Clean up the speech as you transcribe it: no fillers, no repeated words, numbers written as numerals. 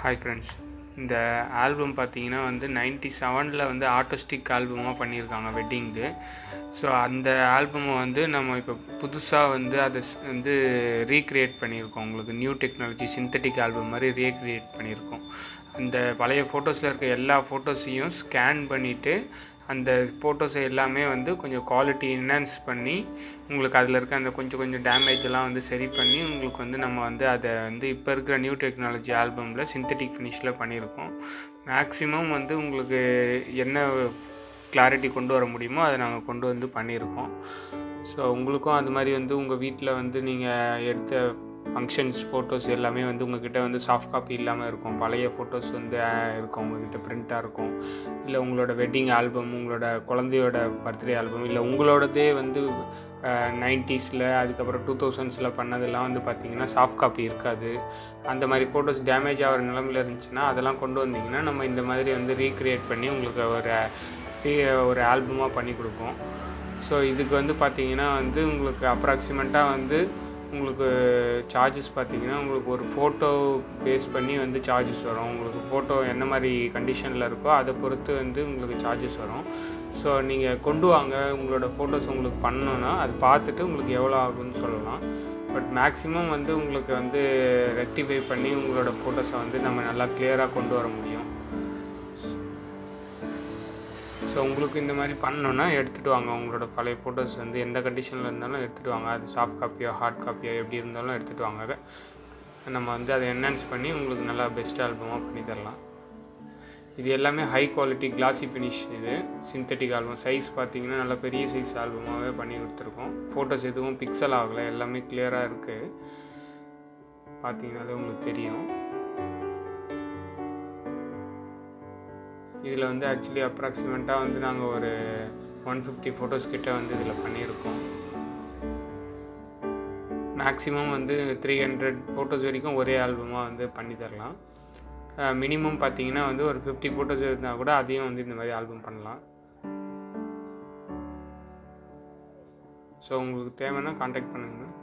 Hi friends, இந்த album பார்த்தீங்கன்னா வந்து 97ல் வந்து ஆர்டிஸ்டிக் ஆல்பமாக பண்ணியிருக்காங்க வெட்டிங்கு. ஸோ அந்த ஆல்பமை வந்து நம்ம இப்போ புதுசாக வந்து அதை வந்து ரீக்ரியேட் பண்ணியிருக்கோம். உங்களுக்கு நியூ டெக்னாலஜி சிந்தட்டிக் ஆல்பம் மாதிரி ரீக்ரியேட் பண்ணியிருக்கோம். அந்த பழைய ஃபோட்டோஸில் இருக்க எல்லா ஃபோட்டோஸையும் ஸ்கேன் பண்ணிவிட்டு அந்த ஃபோட்டோஸை எல்லாமே வந்து கொஞ்சம் குவாலிட்டி என்ஹான்ஸ் பண்ணி உங்களுக்கு அதில் இருக்க அந்த கொஞ்சம் டேமேஜ் எல்லாம் வந்து சரி பண்ணி உங்களுக்கு வந்து நம்ம வந்து அதை வந்து இப்போ இருக்கிற நியூ டெக்னாலஜி ஆல்பமில் சிந்தட்டிக் ஃபினிஷில் பண்ணியிருக்கோம். மேக்ஸிமம் வந்து உங்களுக்கு என்ன கிளாரிட்டி கொண்டு வர முடியுமோ அதை நாங்கள் கொண்டு வந்து பண்ணியிருக்கோம். ஸோ உங்களுக்கும் அது மாதிரி வந்து உங்கள் வீட்டில் வந்து நீங்கள் எடுத்த ஃபங்க்ஷன்ஸ் ஃபோட்டோஸ் எல்லாமே வந்து உங்கள்கிட்ட வந்து சாஃப்ட் காப்பி இல்லாமல் இருக்கும். பழைய ஃபோட்டோஸ் வந்து இருக்கும், உங்கள்கிட்ட பிரிண்ட்டாக இருக்கும். இல்லை உங்களோட வெட்டிங் ஆல்பம், உங்களோட குழந்தையோட பர்த்டே ஆல்பம், இல்லை உங்களோடதே வந்து 90ஸில் அதுக்கப்புறம் 2000ஸில் பண்ணதெல்லாம் வந்து பார்த்திங்கன்னா சாஃப்ட் காப்பி இருக்காது. அந்த மாதிரி ஃபோட்டோஸ் டேமேஜ் ஆகிற நிலமையில் இருந்துச்சுன்னா அதெல்லாம் கொண்டு வந்திங்கன்னா நம்ம இந்த மாதிரி வந்து ரீக்ரியேட் பண்ணி உங்களுக்கு ஒரு ஆல்பமாக பண்ணி கொடுப்போம். ஸோ இதுக்கு வந்து பார்த்திங்கன்னா வந்து உங்களுக்கு அப்ராக்சிமேட்டாக வந்து உங்களுக்கு சார்ஜஸ் பார்த்திங்கன்னா உங்களுக்கு ஒரு ஃபோட்டோ பேஸ் பண்ணி வந்து சார்ஜஸ் வரும். உங்களுக்கு ஃபோட்டோ என்ன மாதிரி கண்டிஷனில் இருக்கோ அதை பொறுத்து வந்து உங்களுக்கு சார்ஜஸ் வரும். ஸோ நீங்கள் கொண்டு வாங்க, உங்களோட ஃபோட்டோஸ் உங்களுக்கு பண்ணணுன்னா அது பார்த்துட்டு உங்களுக்கு எவ்வளோ ஆகுன்னு சொல்லலாம். பட் மேக்ஸிமம் வந்து உங்களுக்கு வந்து ரெக்டிஃபை பண்ணி உங்களோட ஃபோட்டோஸை வந்து நம்ம நல்லா கிளியராக கொண்டு வர முடியும். ஸோ உங்களுக்கு இந்த மாதிரி பண்ணணுன்னா எடுத்துகிட்டு வாங்க. உங்களோட பழைய ஃபோட்டோஸ் வந்து எந்த கண்டிஷனில் இருந்தாலும் எடுத்துகிட்டு வாங்க. அது சாஃப்ட் காப்பியோ ஹார்ட் காப்பியோ எப்படி இருந்தாலும் எடுத்துகிட்டு வாங்க. நம்ம வந்து அதை என்ஹான்ஸ் பண்ணி உங்களுக்கு நல்லா பெஸ்ட் ஆல்பமாக பண்ணி தரலாம். இது எல்லாமே ஹை குவாலிட்டி கிளாசி ஃபினிஷ். இது சிந்தட்டிக் ஆல்பம். சைஸ் பார்த்திங்கன்னா நல்லா பெரிய சைஸ் ஆல்பமாகவே பண்ணி கொடுத்துருக்கோம். ஃபோட்டோஸ் எதுவும் பிக்சல் ஆகலை, எல்லாமே கிளியராக இருக்குது. பார்த்தீங்கன்னாலே உங்களுக்கு தெரியும். இதில் வந்து ஆக்சுவலி அப்ராக்சிமேட்டாக வந்து நாங்கள் ஒரு 150 ஃபோட்டோஸ் கிட்ட வந்து இதில் பண்ணியிருக்கோம். மேக்ஸிமம் வந்து 300 ஃபோட்டோஸ் வரைக்கும் ஒரே ஆல்பமாக வந்து பண்ணி தரலாம். மினிமம் பார்த்திங்கன்னா வந்து ஒரு 50 ஃபோட்டோஸ் இருந்தால் கூட அதையும் வந்து இந்த மாதிரி ஆல்பம் பண்ணலாம். ஸோ உங்களுக்கு தேவைன்னா கான்டாக்ட் பண்ணுங்கள்.